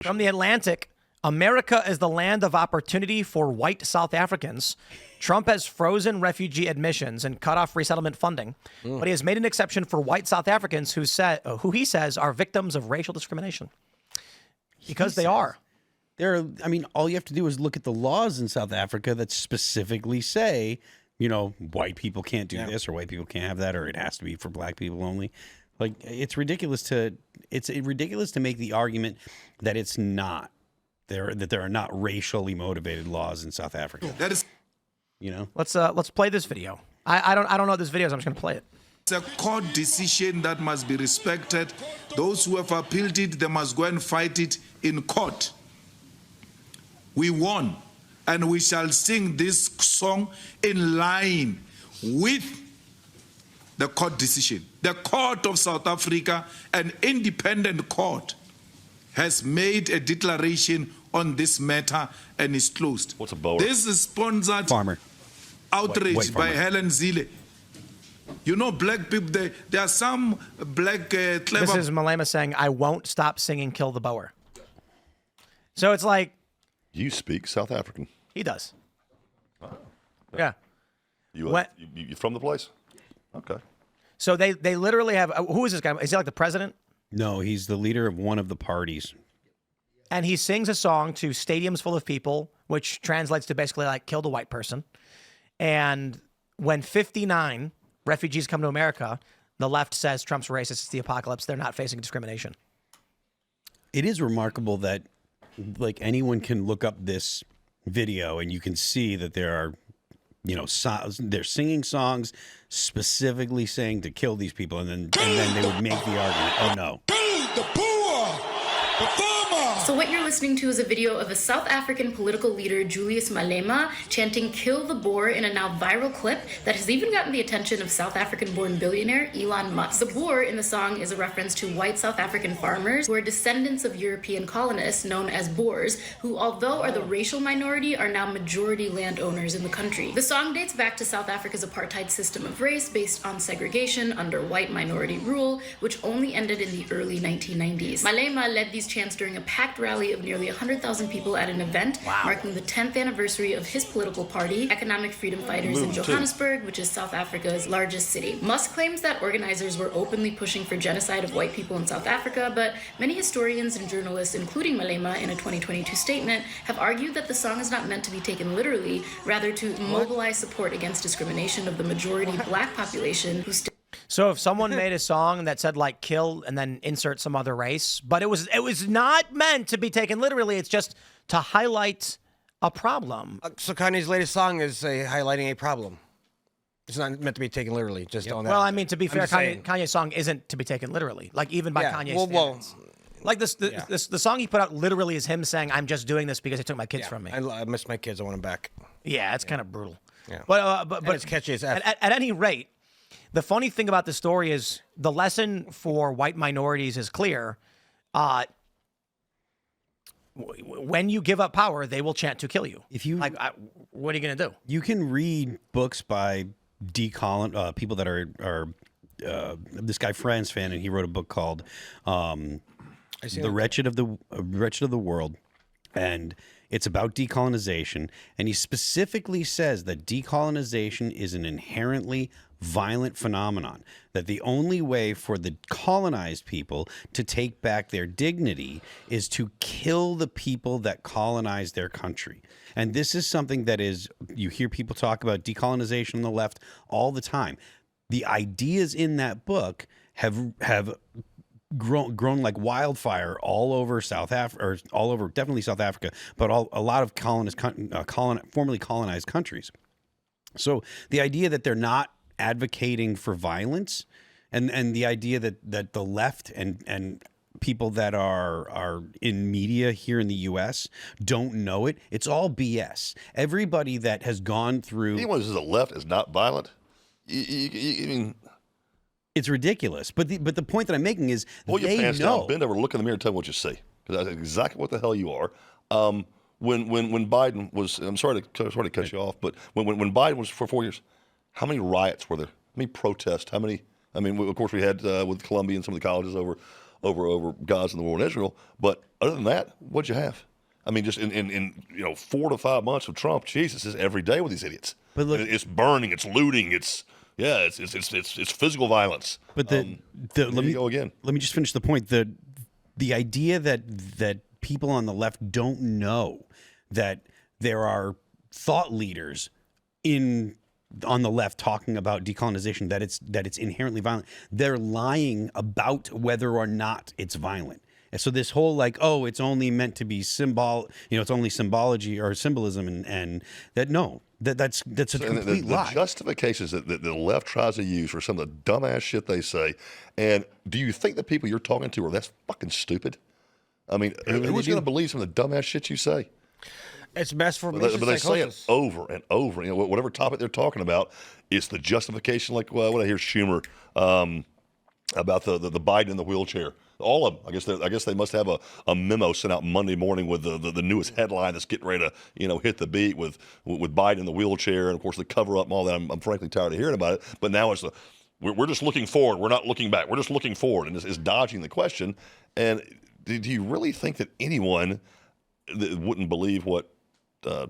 From The Atlantic, America is the land of opportunity for white South Africans. Trump has frozen refugee admissions and cut off resettlement funding, but he has made an exception for white South Africans who he says are victims of racial discrimination. Because they are. I mean, all you have to do is look at the laws in South Africa that specifically say, you know, white people can't do this, or white people can't have that, or it has to be for black people only. Like, it's ridiculous to make the argument that it's not that there are not racially motivated laws in South Africa. That is, you know. Let's play this video. I don't know what this video is. I'm just gonna play it. it's a court decision that must be respected. Those who have appealed it, they must go and fight it in court. We won, and we shall sing this song in line with the court decision. The Court of South Africa, an independent court, has made a declaration on this matter and is closed. What's a boer? This is sponsored Farmer. outrage White by farmer. Helen Zille. You know, black people, there are some black clever... This is Malema saying, I won't stop singing Kill the Boer. So it's like... You speak South African. He does. Yeah. You from the place? Okay. So they literally have... who is this guy? Is he like the president? No, he's the leader of one of the parties. And he sings a song to stadiums full of people, which translates to basically like kill the white person. And when 59 refugees come to America, the left says Trump's racist, it's the apocalypse. They're not facing discrimination. It is remarkable that like anyone can look up this video and you can see that there are, you know, they're singing songs specifically saying to kill these people, and then they would make the argument, oh no. The poor, the farmer. So what you're listening to is a video of a South African political leader, Julius Malema, chanting "Kill the Boer" in a now viral clip that has even gotten the attention of South African-born billionaire Elon Musk. The Boer in the song is a reference to white South African farmers who are descendants of European colonists known as Boers, who, although are the racial minority, are now majority landowners in the country. The song dates back to South Africa's apartheid system of race based on segregation under white minority rule, which only ended in the early 1990s. Malema led these chants during a packed rally of nearly 100,000 people at an event marking the 10th anniversary of his political party, Economic Freedom Fighters, in Johannesburg, which is South Africa's largest city. Musk claims that organizers were openly pushing for genocide of white people in South Africa, but many historians and journalists, including Malema in a 2022 statement, have argued that the song is not meant to be taken literally, rather to mobilize support against discrimination of the majority black population who still... So if someone made a song that said like kill and then insert some other race, but it was not meant to be taken literally, it's just to highlight a problem. So Kanye's latest song is highlighting a problem. It's not meant to be taken literally, just on that. Well, I mean, to be fair, saying. Kanye's song isn't to be taken literally, like even by Kanye's well, standards. Like the song he put out literally is him saying, I'm just doing this because they took my kids from me. I miss my kids, I want them back. Yeah, it's kind of brutal. Yeah. But it's catchy as F. At any rate, the funny thing about the story is the lesson for white minorities is clear. When you give up power, they will chant to kill you. If you what are you going to do? You can read books by people that are this guy Franz Fan, and he wrote a book called "The Wretched of the World," and it's about decolonization. And he specifically says that decolonization is an inherently violent phenomenon, that the only way for the colonized people to take back their dignity is to kill the people that colonized their country. And this is something that you hear people talk about decolonization on the left all the time. The ideas in that book have grown like wildfire all over South Africa, or all over definitely South Africa, but a lot of formerly colonized countries. So the idea that they're not advocating for violence, and the idea that the left and people that are in media here in the U.S. don't know it, it's all BS. Everybody that has gone through... Anyone who says the left is not violent, I mean... It's ridiculous. But the point that I'm making is pull they your pants know. down, bend over, look in the mirror, and tell me what you see. Because that's exactly what the hell you are. When Biden was... I'm sorry to cut you off, but when Biden was for 4 years, how many riots were there? How many protests? How many... I mean, of course, we had with Columbia and some of the colleges over God's in the war in Israel, but Other than that, what'd you have? I mean, just in 4 to 5 months of Trump, Jesus, is every day with these idiots. But look, it's burning, it's looting, it's physical violence. But let me go again. Let me just finish the point. The idea that people on the left don't know that there are thought leaders on the left talking about decolonization, that it's inherently violent. They're lying about whether or not it's violent. And so this whole it's only meant to be it's only symbology or symbolism, and that's a complete lie. The justifications that the left tries to use for some of the dumbass shit they say. And do you think the people you're talking to are that's fucking stupid? I mean, who's going to believe some of the dumbass shit you say? It's best for But they say it over and over. Whatever topic they're talking about, it's the justification. Like what I hear Schumer about the Biden in the wheelchair. All of them. I guess they must have a memo sent out Monday morning with the newest headline that's getting ready to hit the beat with Biden in the wheelchair, and of course the cover up and all that. I'm frankly tired of hearing about it. But now it's we're just looking forward. We're not looking back. We're just looking forward, and it's dodging the question. And do you really think that anyone that wouldn't believe what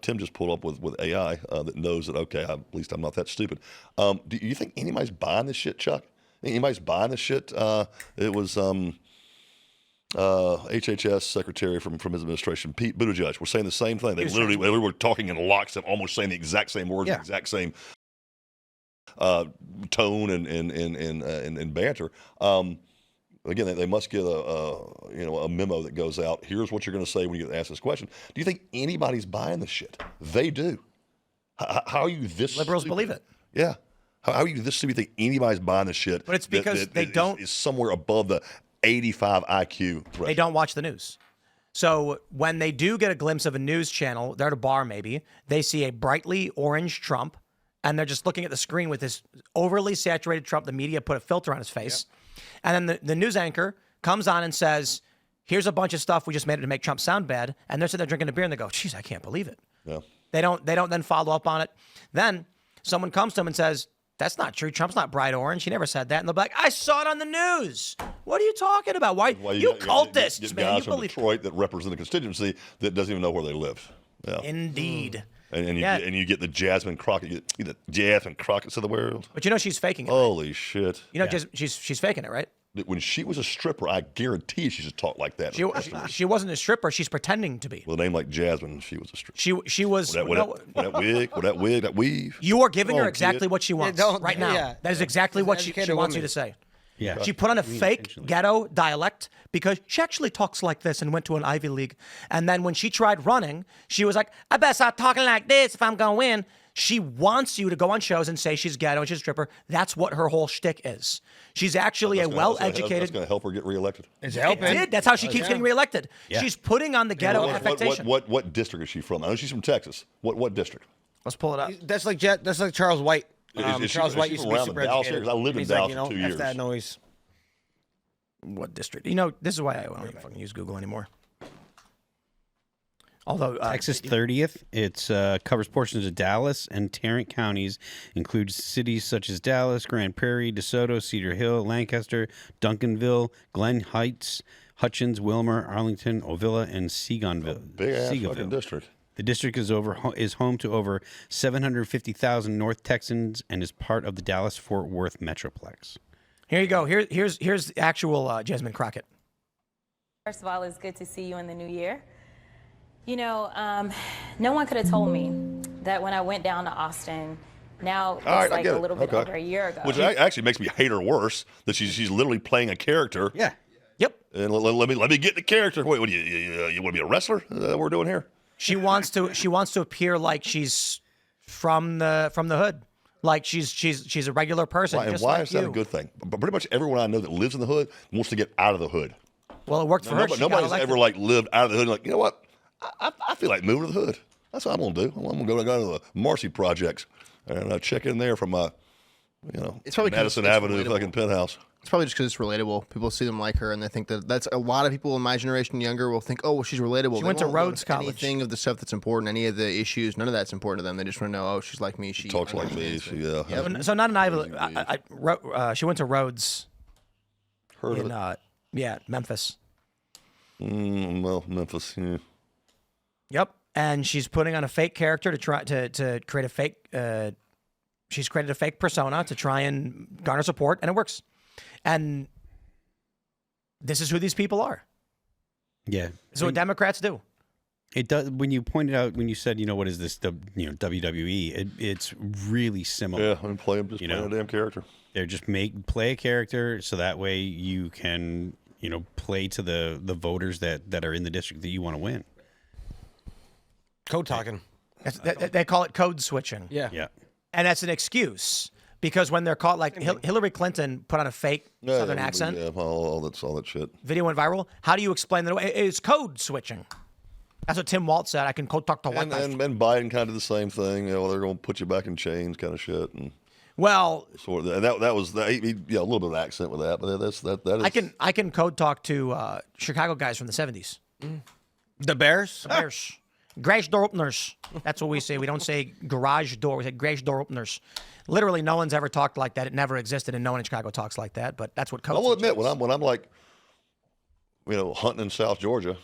Tim just pulled up with AI that knows that at least I'm not that stupid? Do you think anybody's buying this shit, Chuck? Anybody's buying this shit? It was HHS secretary from his administration, Pete Buttigieg, were saying the same thing. They were talking in lockstep, almost saying the exact same words, the exact same tone and banter. Again, they must get a memo that goes out. Here's what you're going to say when you get asked this question. Do you think anybody's buying this shit? They do. How are you this Liberals stupid? believe it. Yeah. How are you this stupid? You think anybody's buying this shit? But it's because they don't. Is somewhere above the 85 IQ threshold. They don't watch the news. So when they do get a glimpse of a news channel, they're at a bar maybe, they see a brightly orange Trump, and they're just looking at the screen with this overly saturated Trump. The media put a filter on his face. Yep. And then the news anchor comes on and says, here's a bunch of stuff we just made it to make Trump sound bad. And they're sitting there drinking a beer and they go, geez, I can't believe it. Yeah. They don't then follow up on it. Then someone comes to them and says, that's not true. Trump's not bright orange. He never said that. And they'll be like, I saw it on the news. What are you talking about? Why you cultists, get man? Guys You from believe Detroit that represent a constituency that doesn't even know where they live. Yeah. Indeed. And you get the Jasmine Crockett, you get the Jasmine Crockett's of the world. But she's faking it. Holy shit! She's faking it, right? When she was a stripper, I guarantee she just talked like that. She wasn't a stripper. She's pretending to be. With a name like Jasmine, she was a stripper. She was. With that wig, that weave. You are giving her exactly what she wants right now. Yeah. That is exactly what she wants you to say. Yeah. She put on a fake ghetto dialect because she actually talks like this and went to an Ivy League. And then when she tried running, she was like, I better start talking like this if I'm going to win. She wants you to go on shows and say she's ghetto and she's a stripper. That's what her whole shtick is. She's actually a well-educated. That's going to help her get reelected. It's helping. It did. That's how she keeps getting reelected. Yeah. She's putting on the ghetto affectation. What district is she from? I know she's from Texas. What district? Let's pull it up. That's like Charles White. Charles White used to be around super the Dallas educated. area? I lived in Dallas for 2 years. F that noise. What district? This is why I don't even fucking use Google anymore. Although Texas 30th, it covers portions of Dallas and Tarrant counties, includes cities such as Dallas, Grand Prairie, DeSoto, Cedar Hill, Lancaster, Duncanville, Glen Heights, Hutchins, Wilmer, Arlington, Ovilla, and Seagonville. Big ass fucking district. The district is home to over 750,000 North Texans and is part of the Dallas-Fort Worth Metroplex. Here you go. Here's the actual Jasmine Crockett. First of all, it's good to see you in the new year. No one could have told me that when I went down to Austin. Now it's like a little bit over a year ago. Which actually makes me hate her worse. That she's literally playing a character. Yeah. Yep. And let me get the character. Wait, what do you want to be a wrestler? What we're doing here? She wants to appear like she's from the hood. Like she's a regular person. Why, just and why like is that a good thing? But pretty much everyone I know that lives in the hood wants to get out of the hood. Well, it worked for her. Nobody's ever lived out of the hood. Like, you know what? I feel like moving to the hood. That's what I'm gonna do. I'm gonna go to the Marcy projects and check in there from my, it's probably Madison Avenue fucking penthouse. It's probably just because it's relatable. People see them like her, and they think that's a lot of people in my generation and younger will think, oh, well, she's relatable. She went to Rhodes College. Anything of the stuff that's important, any of the issues, none of that's important to them. They just want to know, oh, she's like me. She talks like me. So not an Ivy. She went to Rhodes. Heard of it? Memphis. Well, Memphis. Yeah. Yep. And she's putting on a fake character to try to create a fake. She's created a fake persona to try and garner support, and it works. And this is who these people are. Yeah. This is what Democrats do. It does. When you pointed out, when you said, what is this? WWE. It's really similar. Yeah, I'm playing a damn character. They're just play a character so that way you can play to the voters that are in the district that you want to win. Code talking. They call it code switching. Yeah. And that's an excuse because when they're caught, like Hillary Clinton put on a fake Southern accent. Yeah, all that shit. Video went viral. How do you explain that? It's code switching. That's what Tim Waltz said. I can code talk to white guys. And Biden kind of did the same thing. They're going to put you back in chains, kind of shit. And well, sort of, and that was a little bit of accent with that, but that is. I can code talk to Chicago guys from the 70s. The Bears. The Bears. Garage door openers. That's what we say. We don't say garage door. We say garage door openers. Literally, no one's ever talked like that. It never existed, and no one in Chicago talks like that. But that's what code. I will admit, when I'm like, hunting in South Georgia,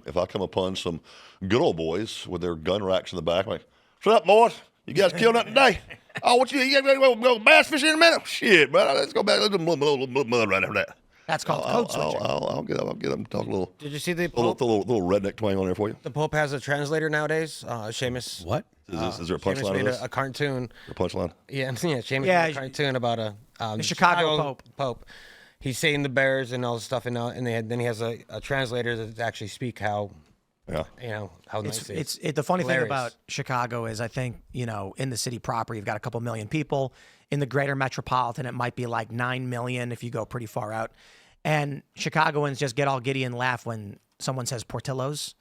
if I come upon some good old boys with their gun racks in the back, I'm like, "What's up, boys? You guys killed nothing today? Oh, what you got to go bass fishing in a minute? Shit, man, let's go back. Let's do a little mud right after that." That's called code switching. I'll get up and talk a little. Did you see the little Pope? little redneck twang on there for you? The Pope has a translator nowadays. Seamus. What? Is there a Seamus punchline made of this? a cartoon. A punchline? Yeah, Seamus made a cartoon about the Chicago Pope. He's saying the Bears and all this stuff, and then he has a translator that actually speak how. Yeah. How nice it is. The funny thing Hilarious. about Chicago is I think, in the city proper, you've got a couple million people. In the greater metropolitan, it might be like 9 million if you go pretty far out. And Chicagoans just get all giddy and laugh when someone says Portillo's.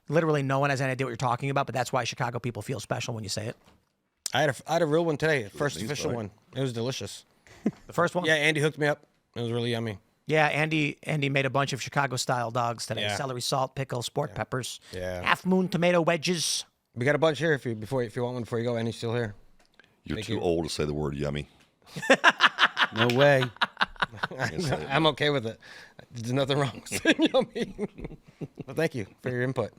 Literally, no one has any idea what you're talking about, but that's why Chicago people feel special when you say it. I had a real one today, first official one. It was delicious. The first one? Yeah, Andy hooked me up. It was really yummy. Yeah, Andy made a bunch of Chicago-style dogs today. Yeah. Celery salt, pickle, sport peppers, Yeah. half moon tomato wedges. We got a bunch here if you want one before you go. Andy's still here. You're too old to say the word yummy. No way. I'm okay with it. There's nothing wrong with saying yummy. Well, thank you for your input.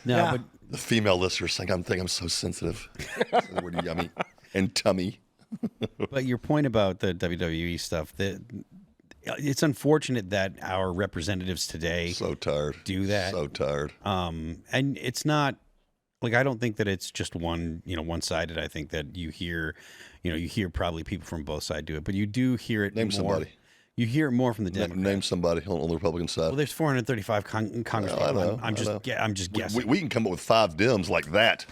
No, but The female listeners think I'm so sensitive. Say the word yummy and tummy. But your point about the WWE stuff, it's unfortunate that our representatives today do that. So tired. And it's not like I don't think that it's just one-sided. I think that you hear probably people from both sides do it, but you do hear it Name more. somebody. You hear it more from the Democrats. Name somebody on the Republican side. Well, there's 435 congressmen. I know. I'm just guessing. We can come up with 5 Dems like that.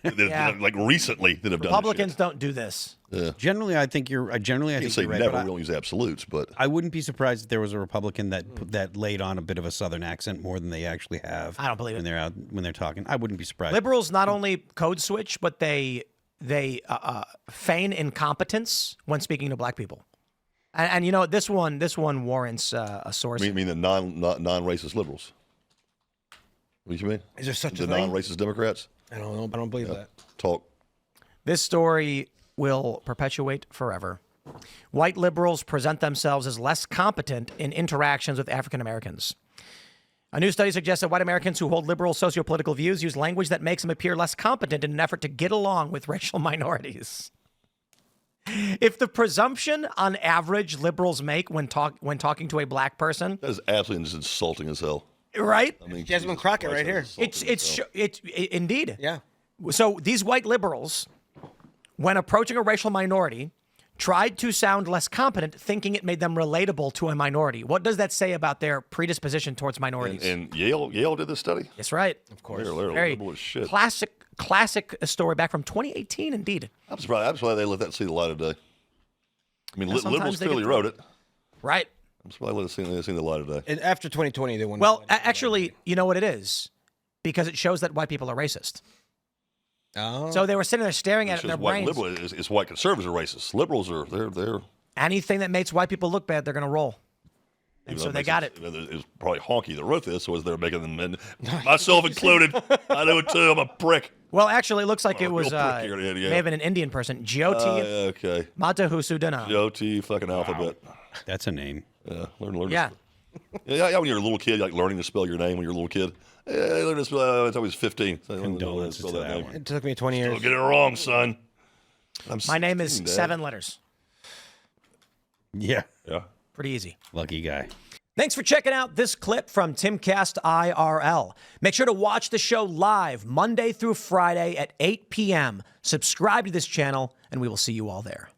Like recently that have done Republicans don't do this. Yeah. Generally, I think you're. I can't say you're right. never. but We don't use absolutes, but I wouldn't be surprised if there was a Republican that laid on a bit of a Southern accent more than they actually have. I don't believe when it. when they're talking. I wouldn't be surprised. Liberals not only code switch, but they feign incompetence when speaking to black people. And this one warrants a source. I mean the non-racist liberals. What do you mean? Is there such a thing? Non-racist Democrats? I don't know. I don't believe that. Talk. This story will perpetuate forever. White liberals present themselves as less competent in interactions with African Americans. A new study suggests that white Americans who hold liberal sociopolitical views use language that makes them appear less competent in an effort to get along with racial minorities. If the presumption on average liberals make when talking to a black person, that is absolutely just insulting as hell. Right? I mean, Jasmine Crockett right here. It's indeed. Yeah. So these white liberals, when approaching a racial minority, tried to sound less competent, thinking it made them relatable to a minority. What does that say about their predisposition towards minorities? And Yale did this study? That's right. Of course. They're Very liberal as shit. classic story back from 2018, indeed. I'm surprised they let that see the light of day. I mean, liberals clearly wrote it. Right. I'm surprised they let it see the light of day. And after 2020, they won. Well, actually, you know what it is? Because it shows that white people are racist. Oh. So they were sitting there staring at it in their white brains. liberal is white conservatives are racist. Liberals are they're Anything that makes white people look bad, they're going to roll. And so they got it. It's probably honky that wrote this, so as they're making them, and myself included. I do it too. I'm a prick. Well, actually, it looks like it was here, may have been an Indian person. Jyoti okay. Matahusudana. Jyoti fucking alphabet. That's a name. Yeah, learn. Yeah. Yeah, when you're a little kid, like learning to spell your name when you're a little kid. Yeah, I learned to spell until I was 15. Condolences to that one. It took me 20 years. Don't get it wrong, son. My name is 16, 7 letters. Yeah. Yeah. Pretty easy. Lucky guy. Thanks for checking out this clip from Timcast IRL. Make sure to watch the show live Monday through Friday at 8 p.m. Subscribe to this channel, and we will see you all there.